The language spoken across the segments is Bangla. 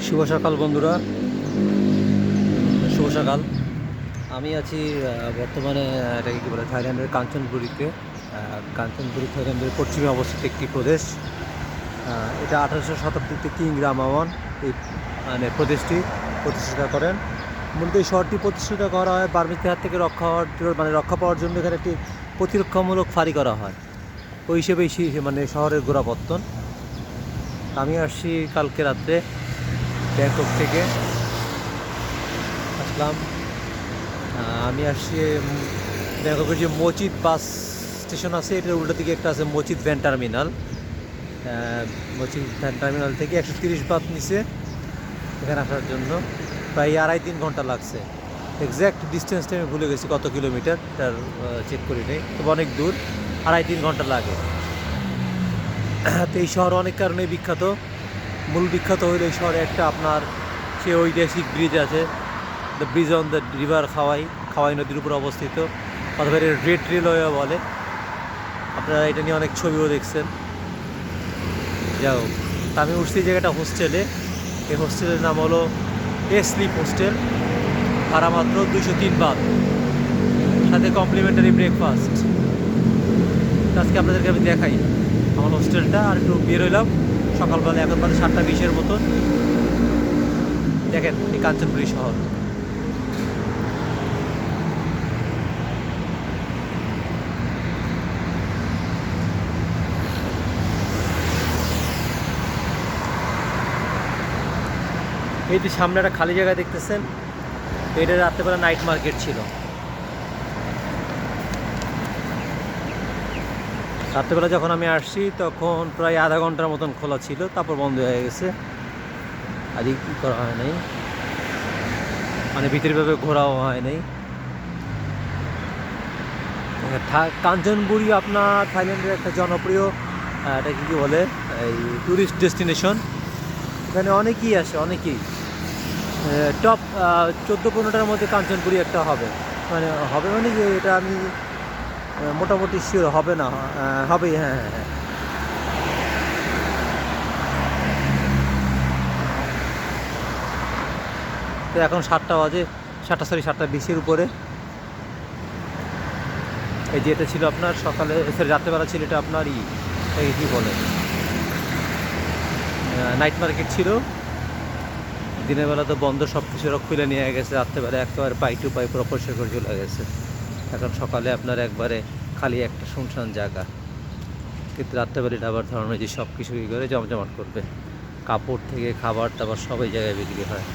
শুভ সকাল বন্ধুরা, শুভ সকাল। আমি আছি বর্তমানে এটাকে কী বলে থাইল্যান্ডের কাঞ্চনপুরীতে। কাঞ্চনপুরী থাইল্যান্ডের পশ্চিমে অবস্থিত একটি প্রদেশ। এটা 18শো শতাব্দীতে কিং রামাওয়ান এই মানে প্রদেশটি প্রতিষ্ঠা করেন। মূলত এই শহরটি প্রতিষ্ঠা করা হয় বার্মিজদের হাত থেকে রক্ষা পাওয়ার জন্য এখানে একটি প্রতিরক্ষামূলক ফাঁড়ি করা হয়। ওই হিসেবে মানে শহরের গোড়াপত্তন। আমি আসছি কালকে রাত্রে ব্যাংকক থেকে আসলাম। আমি আসছি ব্যাংককের যে মচিত বাস স্টেশন আছে, এটার উল্টো দিকে একটা আছে মচিত ভ্যান টার্মিনাল। মচিত ভ্যান টার্মিনাল থেকে 130 বাত নিচে এখানে আসার জন্য প্রায় 2.5-3 ঘন্টা লাগছে। এক্স্যাক্ট ডিস্টেন্সটা আমি ভুলে গেছি কত কিলোমিটার, তার চেক করি নেই, তবে অনেক দূর, 2.5-3 ঘন্টা লাগে। তো এই শহর অনেক কারণে বিখ্যাত। মূল বিখ্যাত হইল এই শহরে একটা আপনার সে ঐতিহাসিক ব্রিজ আছে, the bridge on the river খাওয়াই, খাওয়াই নদীর উপর অবস্থিত, অথবা রেড রেলওয়ে বলে। আপনারা এটা নিয়ে অনেক ছবিও দেখছেন। যাও, তা আমি উঠছি জায়গাটা হোস্টেলে। এই হোস্টেলের নাম হলো স্লিপ হোস্টেল। ভাড়া মাত্র 203 বাত, সাথে কমপ্লিমেন্টারি ব্রেকফাস্ট। আজকে আপনাদেরকে আমি দেখাই আমার হোস্টেলটা। আর একটু বের হইলাম সকালবেলা, এখন বাজে 7:20 মতন। দেখেন এই কাঞ্চনপুরী শহর। এই যে সামনে একটা খালি জায়গা দেখতেছেন, এটা রাত্রেবেলা নাইট মার্কেট ছিল। রাত্রেবেলা যখন আমি আসছি তখন প্রায় আধা ঘন্টার মতন খোলা ছিল, তারপর বন্ধ হয়ে গেছে। আজকে কী করা হয় নাই, মানে ভিতরভাবে ঘোরাও হয় নাই। কাঞ্চনপুরী আপনার থাইল্যান্ডের একটা জনপ্রিয় এটা কী বলে এই ট্যুরিস্ট ডেস্টিনেশন। এখানে অনেকেই আসে, অনেকেই। টপ 14-15টার মধ্যে কাঞ্চনপুরী একটা হবে। মানে যে এটা আমি মোটামুটি শিওর হবে না, হবেই। হ্যাঁ হ্যাঁ হ্যাঁ। তো এখন 7টা বাজে, 7:20 উপরে। এই যে এটা ছিল আপনার সকালে, রাত্রেবেলা ছিল এটা আপনার এই কী বলে নাইট মার্কেট ছিল। দিনের বেলা তো বন্ধ, সব কিছু খুলে নিয়ে গেছে। রাত্রেবেলা একেবারে পাই টু পাই পুরো পরিষ্কার করে চলে গেছে। এখন সকালে আপনার একবারে খালি একটা শুনশান জায়গা। কিন্তু রাত্রেবেলা আবার ধরুন যে সব কিছু কী করে জমজমাট করবে, কাপড় থেকে খাবার দাবার সবাই জায়গায় বিক্রি হয়।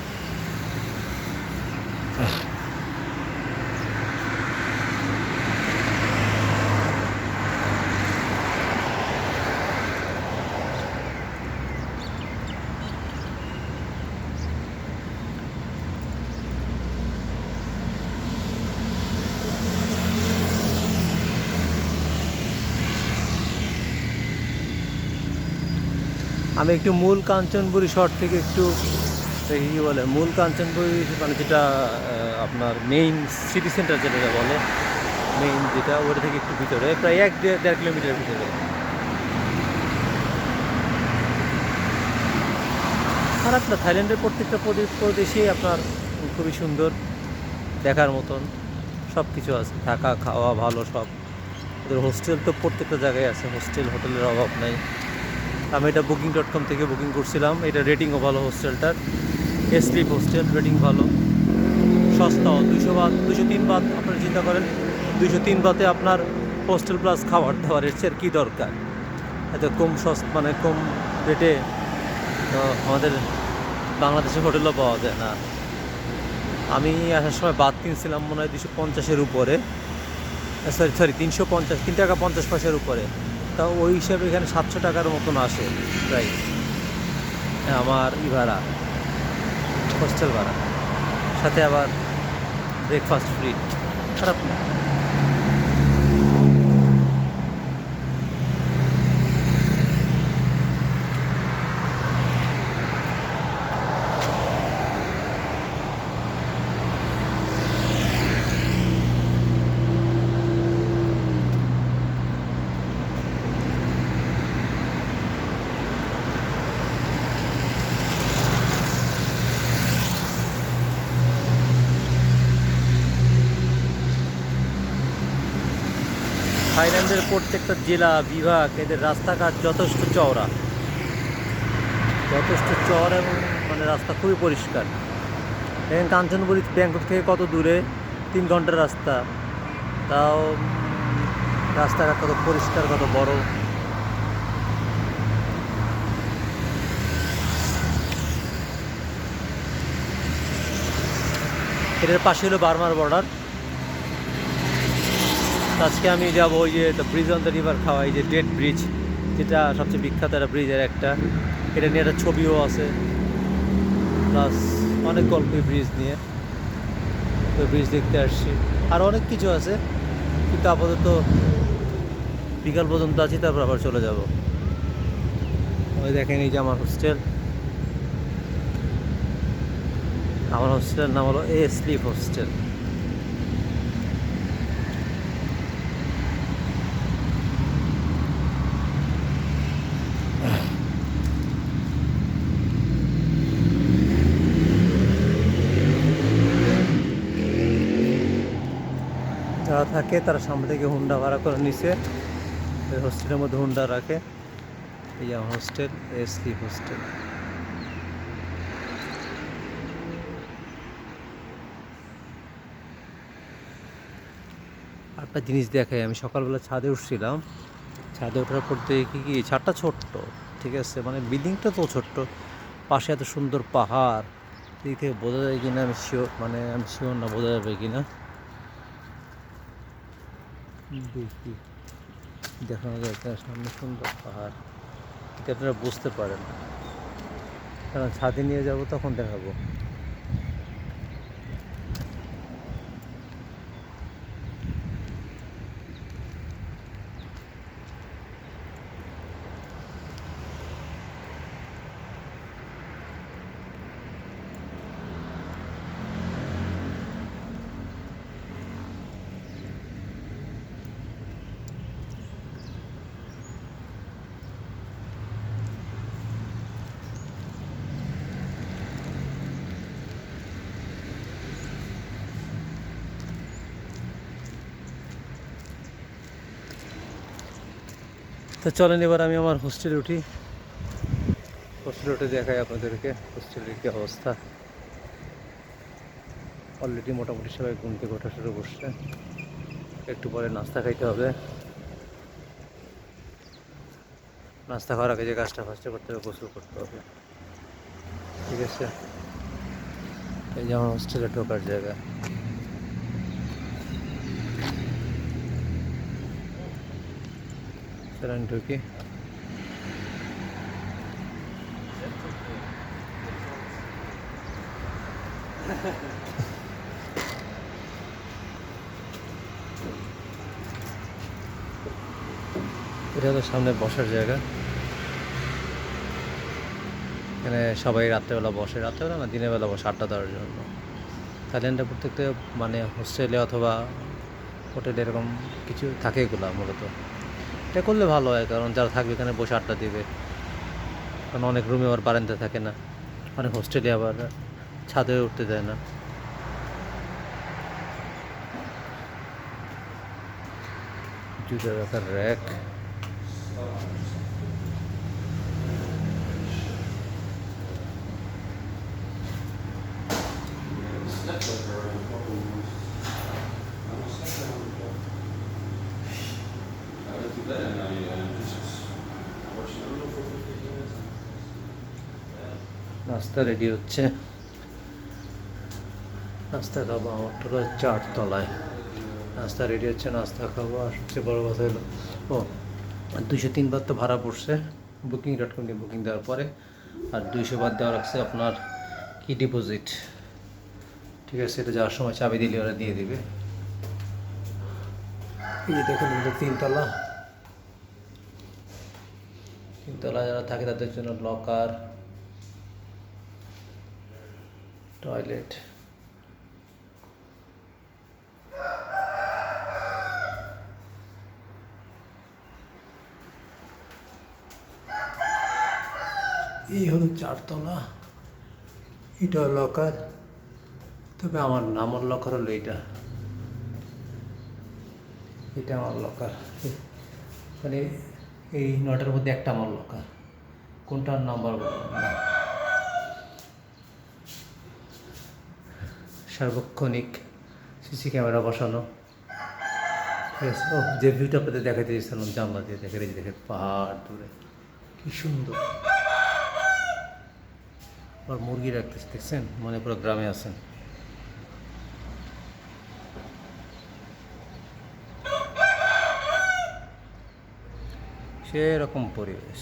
আমি একটু মূল কাঞ্চনপুরী শহর থেকে একটু কী বলে মূল কাঞ্চনপুরী মানে যেটা আপনার মেইন সিটি সেন্টার যেটা বলে, মেইন যেটা, ওটা থেকে একটু ভিতরে, প্রায় 1-1.5 কিলোমিটার ভিতরে। খারাপ না, থাইল্যান্ডের প্রত্যেকটা প্রদেশেই আপনার খুবই সুন্দর, দেখার মতন সব কিছু আছে, থাকা খাওয়া ভালো সব। ওদের হোস্টেল তো প্রত্যেকটা জায়গায় আছে, হোটেলের অভাব নাই। আমি এটা booking.com থেকে বুকিং করছিলাম। এটা রেটিংও ভালো হোস্টেলটার, স্লিপ হোস্টেল, রেটিং ভালো, সস্তাও। 200 বাত, 203 বাত। আপনারা চিন্তা করেন 203 বাতে আপনার হোস্টেল প্লাস খাবার দাবার, এর চেয়ে কী দরকার? এত কম মানে কম রেটে তো আমাদের বাংলাদেশের হোটেলও পাওয়া যায় না। আমি আসার সময় বাত কিনছিলাম মনে হয় 250-এর উপরে, সরি 350, 3 টাকা 50 পয়সার উপরে। তা ওই হিসাবে এখানে 700 টাকার মতন আসে প্রায় আমার ভাড়া, হোস্টেল ভাড়া, সাথে আবার ব্রেকফাস্ট ফ্রি। খারাপ না। থাইল্যান্ডের প্রত্যেকটা জেলা বিভাগ এদের রাস্তাঘাট যথেষ্ট চওড়া, এবং মানে রাস্তা খুবই পরিষ্কার। দেখেন কাঞ্চনবুরি ব্যাংকক থেকে কত দূরে, 3 ঘন্টার রাস্তা, তাও রাস্তাঘাট কত পরিষ্কার, কত বড়। এটার পাশে হলো বার্মার বর্ডার। আজকে আমি যাবো ওই যে ব্রিজ অন দ্য রিভার খাওয়া, এই যে ডেড ব্রিজ, যেটা সবচেয়ে বিখ্যাত একটা ব্রিজের একটা, এটা নিয়ে একটা ছবিও আছে, প্লাস অনেক গল্প ব্রিজ নিয়ে। তো ব্রিজ দেখতে আসছি, আর অনেক কিছু আছে, কিন্তু আপাতত বিকাল পর্যন্ত আছি, তারপর আবার চলে যাব। ওই দেখেন এই যে আমার হোস্টেল, হোস্টেলের নাম হলো স্লিপ হোস্টেল। যারা থাকে তারা সামনে থেকে হুন্ডা ভাড়া করে নিছে, ওই হোস্টেলের মধ্যে হুন্ডা রাখে। এই যে হোস্টেল, স্লিপ হোস্টেল। একটা জিনিস দেখাই, আমি সকালবেলা ছাদে উঠছিলাম, ছাদে ওঠার পর দেখি কি ছাদটা ছোট্ট, ঠিক আছে, মানে বিল্ডিংটা তো ছোট্ট, পাশে এত সুন্দর পাহাড়, দিক থেকে বোঝা যায় কিনা আমি শিওর, আমি শিওর না বোঝা যাবে কিনা, দেখি দেখানো যায় কিনা। সামনে সুন্দর পাহাড়, এটা আপনারা বুঝতে পারেন, কারণ ছাদে নিয়ে যাব তখন দেখাবো। তো চলেন এবার আমি আমার হোস্টেলে উঠি, হোস্টেলে উঠে দেখাই আপনাদেরকে হোস্টেলের কী অবস্থা। অলরেডি মোটামুটি সবাই ঘুম থেকে ওঠা শুরু করছে, একটু পরে নাস্তা খাইতে হবে। নাস্তা খাওয়ার আগে যে কাজটা ফার্স্টে করতে হবে, গোসল করতে হবে, ঠিক আছে। এই যে আমার হোস্টেলে ঢোকার জায়গা। চলেন ঢুকি। এটা হলো সামনে বসার জায়গা, এখানে সবাই রাত্রেবেলা বসে, রাত্রেবেলা না দিনের বেলা বসে আড্ডা দেওয়ার জন্য। থাইল্যান্ডে প্রত্যেকটা মানে হোস্টেলে অথবা হোটেলে এরকম কিছু থাকে এগুলো মূলত। এটা করলে ভালো হয়, কারণ যারা থাকবে এখানে বসে আড্ডা দিবে, কারণ অনেক রুমে আবার বারান্দা থাকে না, অনেক হোস্টেলে আবার ছাদে উঠতে দেয় না। জুতা রাখার র্যাক, নাস্তা রেডি হচ্ছে, নাস্তা খাবো। আমার তো 4 তলায় নাস্তা রেডি হচ্ছে, নাস্তা খাবো। আর সবচেয়ে বড় কথা হলো, 203 বাদ তো ভাড়া পড়ছে booking.com দিয়ে বুকিং দেওয়ার পরে, আর 200 বাদ দেওয়া রাখছে আপনার কি ডিপোজিট, ঠিক আছে। এটা যাওয়ার সময় চাবি দিলে ওরা দিয়ে দিবে। এই যে দেখুন 3 তলা, 3 তলা যারা থাকে তাদের জন্য লকার, টয়লেট, এই হলো 4 তলা। এটা লকার, তবে আমার লকার হলো এইটা। এটা আমার লকার, মানে এই 9টার মধ্যে একটা আমার লকার, কোনটার নাম্বার বললাম না। সার্বক্ষণিক সিসি ক্যামেরা বসানো, ঠিক আছে। ও যে ভিউটা আপনাদের দেখাতে দিয়েছিলাম জানলা দিয়ে, দেখে দেখে পাহাড় দূরে কি সুন্দর। আর মুরগি রাখতেছে দেখছেন, মানে পুরো গ্রামে আছেন। সেরকম পরিবেশ।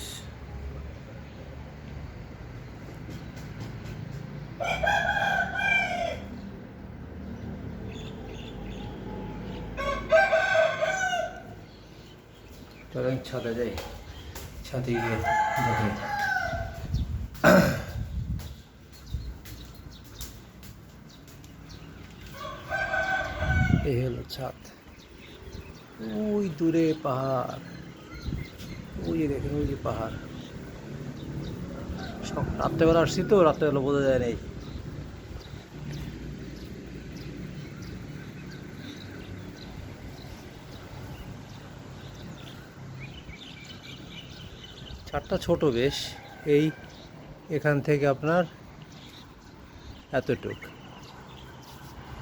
চলেন ছাদে যাই, ছাদে গিয়ে দেখে। এই হলো ছাদ, ওই দূরে পাহাড়, ওই যে দেখেন ওই যে পাহাড়। সব রাত্রেবেলা আসছি তো, রাত্রেবেলা বোঝা যায় নাই। ছাদটা ছোট বেশ, এই এখান থেকে আপনার এতটুক।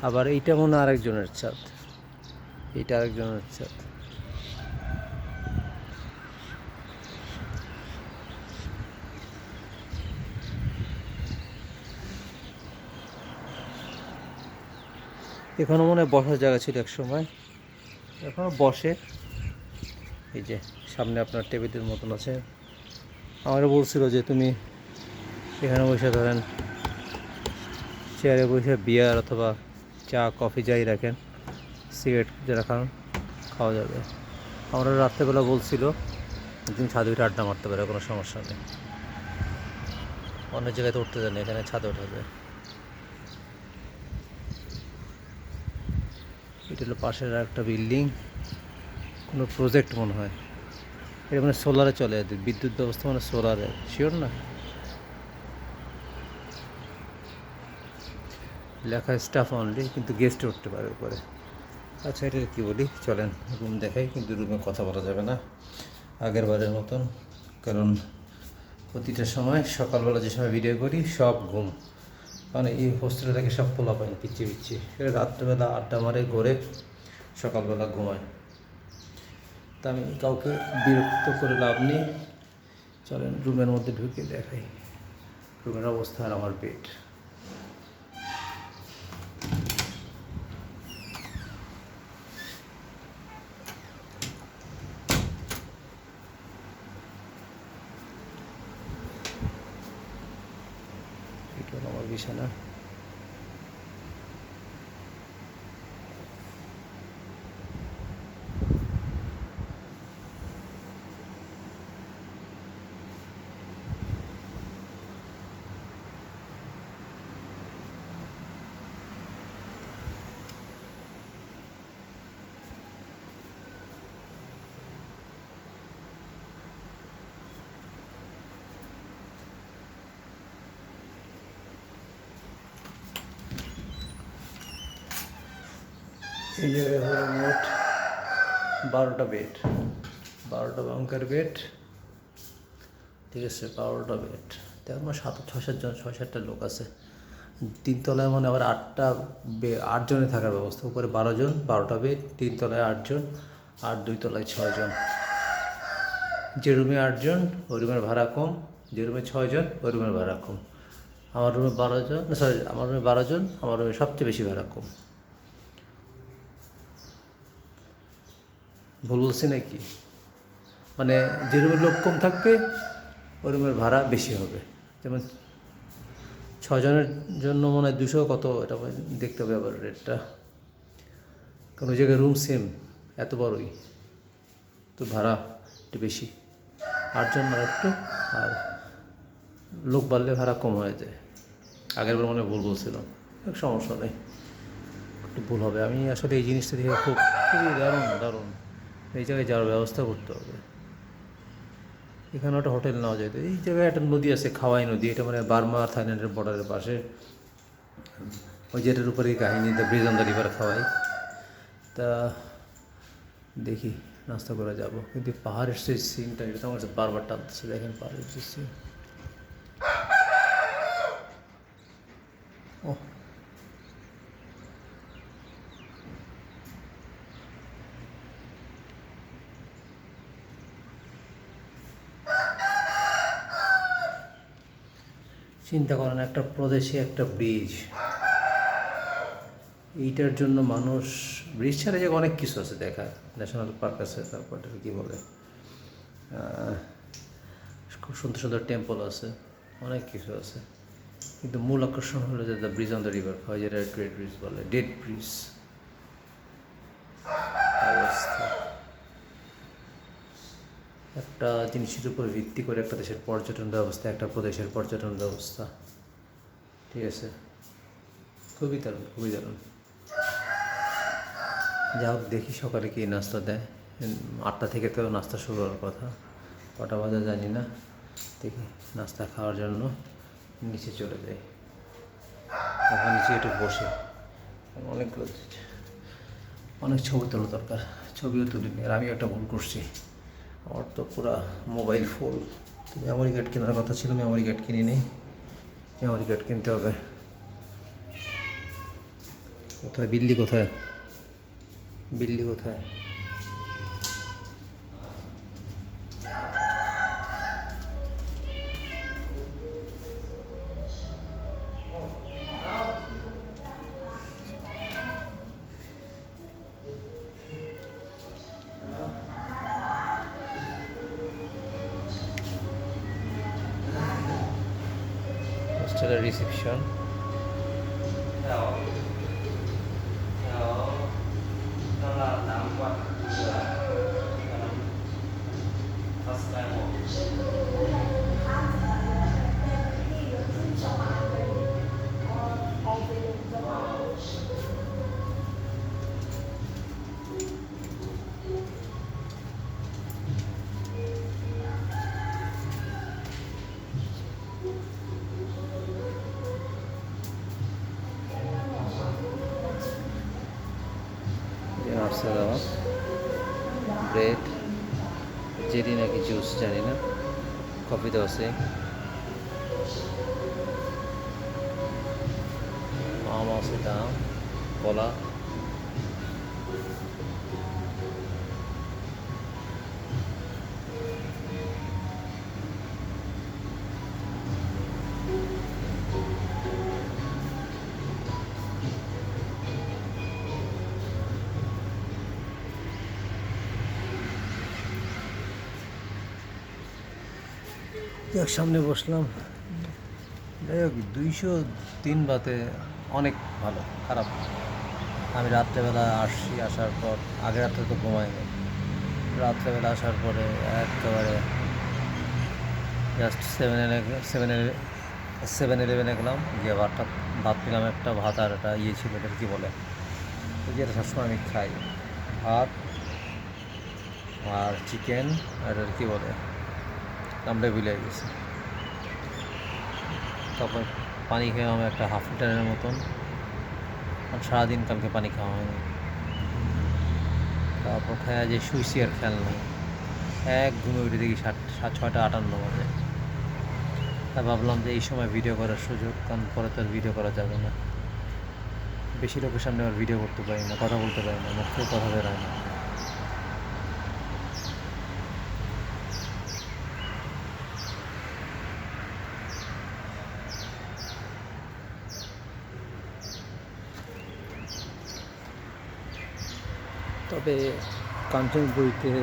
আবার এইটা মনে হয় আরেকজনের ছাদ, এইটা আরেকজনের ছাদ। এখানে মনে হয় বসার জায়গা ছিল এক সময়, এখনো বসে। এই যে সামনে আপনার টেবিলের মতন আছে। আমারও বলছিল যে তুমি এখানে বসে ধরেন চেয়ারে বসে বিয়ার অথবা চা কফি যাই রাখেন, সিগারেট যারা খান খাওয়া যাবে। আমরা রাত্রেবেলা বলছিল তুমি ছাদে উঠে আড্ডা মারতে পারে, কোনো সমস্যা নেই। অনেক জায়গায় তো উঠতে দেন, এখানে ছাদে ওঠা যায়। এটা হলো পাশের একটা বিল্ডিং, কোনো প্রজেক্ট মনে হয়। এটা মানে সোলারে চলে, বিদ্যুৎ ব্যবস্থা মানে সোলারে, শিওর না। লেখা স্টাফ অনলি, কিন্তু গেস্টে উঠতে পারে উপরে। আচ্ছা এটা কী বলি, চলেন রুম দেখাই, কিন্তু রুমে কথা বলা যাবে না আগের বারের মতন, কারণ প্রতিটা সময় সকালবেলা যে সময় ভিডিও করি সব ঘুম, মানে এই হোস্টেলে থেকে সব পোলা পাই পিছিয়ে পিছিয়ে, রাত্রেবেলা আড্ডা মারে ঘরে, সকালবেলা ঘুমায়। তা আমি কাউকে বিরক্ত করে লাভ নেই, চলেন রুমের মধ্যে ঢুকে দেখাই রুমের অবস্থা। আর আমার বেড, এটা হলো আমার বিছানা। এই জায়গায় হলো মোট 12টা বেড, 12টা বাঙ্কার বেড, ঠিক আছে, 12টা বেড। তেমন 6-7টা লোক আছে। 3তলায় মানে আবার 8জনে থাকার ব্যবস্থা, উপরে 12 জন, 12টা বেড, 3তলায় 8 জন, আর 2তলায় 6 জন। যে রুমে 8 জন ওই রুমের ভাড়া কম, যে রুমে 6 জন ওই রুমের ভাড়া কম। আমার রুমে 12 জন, আমার রুমে 12 জন, আমার রুমে সবচেয়ে বেশি ভাড়া কম। ভুল বলছি নাকি? মানে যে রুমের লোক কম থাকবে ওই রুমের ভাড়া বেশি হবে। যেমন 6 জনের জন্য মনে হয় 200 কত, এটা দেখতে হবে আবার রেটটা, কারণ ওই জায়গায় রুম সেম এত বড়ই, তো ভাড়া একটু বেশি। 8 জন আর একটু, আর লোক বাড়লে ভাড়া কম হয়ে যায়। আগের বার মনে ভুল বলছিলাম, সমস্যা নেই, একটু ভুল হবে। আমি আসলে এই জিনিসটা দেখে খুবই দারুণ এই জায়গায় যাওয়ার ব্যবস্থা করতে হবে। এখানে একটা হোটেল নেওয়া যায়। এই জায়গায় একটা নদী আছে, খাওয়াই নদী, এটা মানে বার্মা আর থাইল্যান্ডের বর্ডারের পাশে। ওই যেটার উপরে কাহিনী, the bridge on the river খাওয়াই। তা দেখি নাস্তা করে যাব, কিন্তু পাহাড়ের সেই সিনটা এটা তো আমার কাছে বারবার টানতেছে। দেখেন পাহাড়ের যে সিন, ও চিন্তা করেন, একটা প্রদেশে একটা ব্রিজ, এইটার জন্য মানুষ, ব্রিজ ছাড়া যে অনেক কিছু আছে দেখার, ন্যাশনাল পার্ক আছে, তারপর কী বলে খুব সুন্দর সুন্দর টেম্পল আছে, অনেক কিছু আছে, কিন্তু মূল আকর্ষণ হলো যে the bridge on the river, হয় যেটা ডেড ব্রিজ বলে, ডেড ব্রিজ অবস্থা। একটা জিনিসের উপর ভিত্তি করে একটা দেশের পর্যটন ব্যবস্থা, একটা প্রদেশের পর্যটন ব্যবস্থা, ঠিক আছে, খুবই দারুণ, খুবই দারুণ। যা হোক, দেখি সকালে কি নাস্তা দেয়। 8টা থেকে তো নাস্তা শুরু হওয়ার কথা, কটা বাজে জানি না। দেখি নাস্তা খাওয়ার জন্য নিচে চলে যাই, এখন নিচে একটু বসে, অনেকগুলো অনেক ছবি তোলা দরকার, ছবিও তুলিনি। আর আমি একটা ভুল করছি, আমার তো পুরা মোবাইল ফুল। মেমোরি কার্ড কেনার কথা ছিল, মেমোরি কার্ড কিনি নেই, মেমোরি কার্ড কিনতে হবে। কোথায় বিল্লি, কোথায় বিল্লি, কোথায়? হোস্টেলের রিসেপশন। নাস্তা দেওয়া, ব্রেড, জেলি নাকি জুস জানি না, কফি দেওয়া আছে, আম আছে, ডাম, কলা। সামনে বসলাম, যাই হোক 203 বাতে অনেক ভালো, খারাপ। আমি রাত্রেবেলা আসছি, আসার পর আগের রাত্রে তো ঘুমাইনি, রাত্রেবেলা আসার পরে একেবারে জাস্ট 7-11 গেলাম, গিয়ে ভাত নিলাম, একটা ভাত আর একটা ইয়ে ছিল, এটা কী বলে, যেটা সবসময় আমি খাই, ভাত আর চিকেন, আর এটার কী বলে, নামটা ভুলে গেছি। তারপর পানি খেয়ে আমি একটা হাফ লিটারের মতন, আর সারাদিন কালকে পানি খাওয়া হয়নি। তারপর খাওয়া যে শুইছি, আর খেয়াল নেই, এক ঘুমে উঠে দেখি 6:58 বাজে। তা ভাবলাম যে এই সময় ভিডিও করার সুযোগ, কারণ পরে তো আর ভিডিও করা যাবে না, বেশি লোকের সামনে আর ভিডিও করতে পারি না, কথা বলতে পারি না, মুখ থেকে কথা বেরোয় না। তবে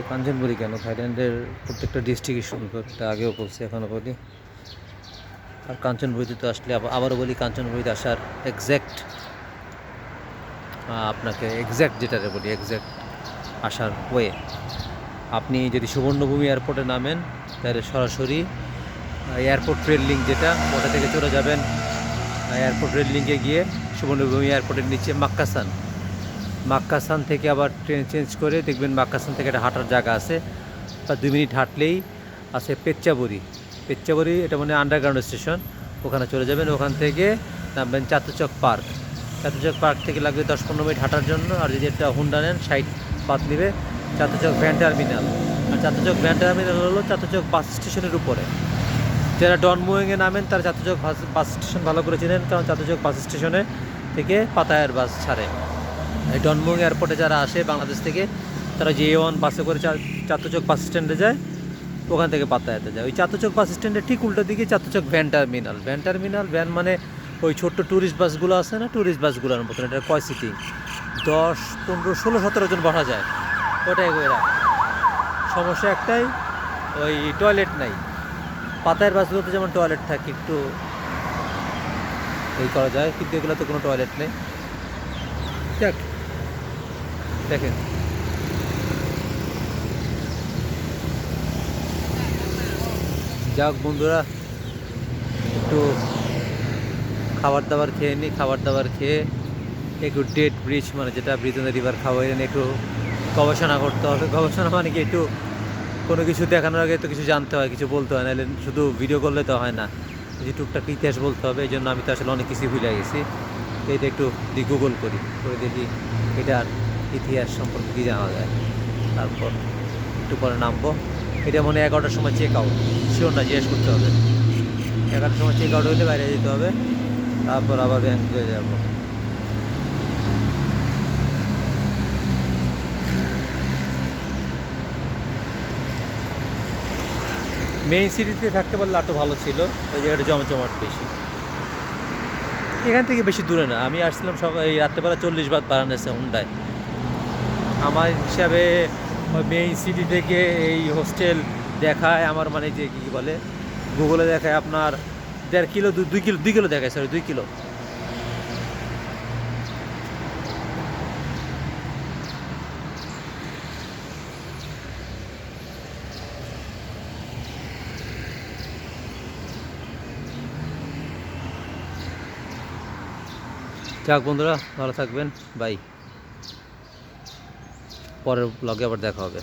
কাঞ্চনপুরি কেন, থাইল্যান্ডের প্রত্যেকটা ডিস্ট্রিক্টই সুন্দর, এটা আগেও বলছি, এখনও বলি। আর কাঞ্চনপুরিতে তো আসলে আবারও বলি, কাঞ্চনপুরিতে আসার আপনাকে যেটারে বলি এক্স্যাক্ট আসার ওয়ে, আপনি যদি সুবর্ণভূমি এয়ারপোর্টে নামেন, তাহলে সরাসরি এয়ারপোর্ট রেল লিঙ্ক যেটা, ওটা থেকে চলে যাবেন এয়ারপোর্ট রেল লিঙ্কে, গিয়ে সুবর্ণভূমি এয়ারপোর্টের নিচে মাক্কাসান থেকে আবার ট্রেন চেঞ্জ করে দেখবেন মাক্কাসান থেকে একটা হাঁটার জায়গা আছে, বা 2 মিনিট হাঁটলেই আছে পেচ্চাবুরি, এটা মানে আন্ডারগ্রাউন্ড স্টেশন, ওখানে চলে যাবেন। ওখান থেকে নামবেন চাতুচক পার্ক থেকে লাগবে 10-15 মিনিট হাঁটার জন্য। আর যদি একটা হুন্ডা নেন 60 বাত নেবে, চাতুচক ভ্যান টার্মিনাল। আর চাতুচক ভ্যান টার্মিনাল হলো চাতুচক বাস স্টেশনের উপরে। যারা ডনমুয়েংয়ে নামেন তারা চাতুচক বাস স্টেশন ভালো করে চেনেন, কারণ চাতুচক বাস স্টেশনে থেকে পাতায়ার বাস ছাড়ে। এই ডনমুয়েং এয়ারপোর্টে যারা আসে বাংলাদেশ থেকে, তারা A1 বাসে করে চাতুচক বাস স্ট্যান্ডে যায়, ওখান থেকে পাতায়াতে যায়। ওই চাতুচক বাস স্ট্যান্ডের ঠিক উল্টো দিকে চাতুচক van terminal. Van terminal, van মানে ওই ছোট্ট ট্যুরিস্ট বাসগুলো আছে না, ট্যুরিস্ট বাসগুলোর মতন। এটা কয় সিটিং, 10, 15, 16, 17 জন বসা যায়, ওটাই এরা। সমস্যা একটাই, ওই টয়লেট নাই। পাতায়ের বাসগুলোতে যেমন টয়লেট থাকে, একটু এই করা যায়, কিন্তু এগুলোতে কোনো টয়লেট নেই। দেখ দেখেন, যাক বন্ধুরা, একটু খাবার দাবার খেয়ে নিই। খাবার দাবার খেয়ে একটু ডেট ব্রিজ, মানে যেটা ব্রিজ অন দ্য রিভার খাওয়াই, একটু গবেষণা করতে হবে। গবেষণা মানে কি, একটু কোনো কিছু দেখানোর আগে তো কিছু জানতে হয়, কিছু বলতে হয়, নাহলে শুধু ভিডিও করলে তো হয় না, যে টুকটাক ইতিহাস বলতে হবে। এই জন্য আমি তো আসলে অনেক কিছুই ভুলে গেছি। এইটা একটু গুগল করি, করে দেখি এটার ইতিহাস সম্পর্কে কী জানা যায়। তারপর একটু পরে নামবো। এটা মনে হয় 11টার সময় চেক আউট, শিওর না, জিজ্ঞেস করতে হবে। 11টার সময় চেক আউট হইলে বাইরে যেতে হবে, তারপর আবার ব্যাংকে যাব। মেইন সিটিতে থাকতে পারলে আরও ভালো ছিল, ওই জায়গাটা জমজমাট বেশি। এখান থেকে বেশি দূরে না, আমি আসছিলাম সকাল এই রাত্রেবেলা 40 বাদ বারাণসী হুন্ডায়। আমার হিসাবে ওই মেইন সিটি থেকে এই হোস্টেল দেখায় আমার, মানে যে কী বলে, গুগলে দেখায় আপনার 1.5 কিলো, 2 কিলো দেখায়, সরি 2 কিলো। যাক বন্ধুরা, ভালো থাকবেন, বাই। পরের ব্লগে আবার দেখা হবে।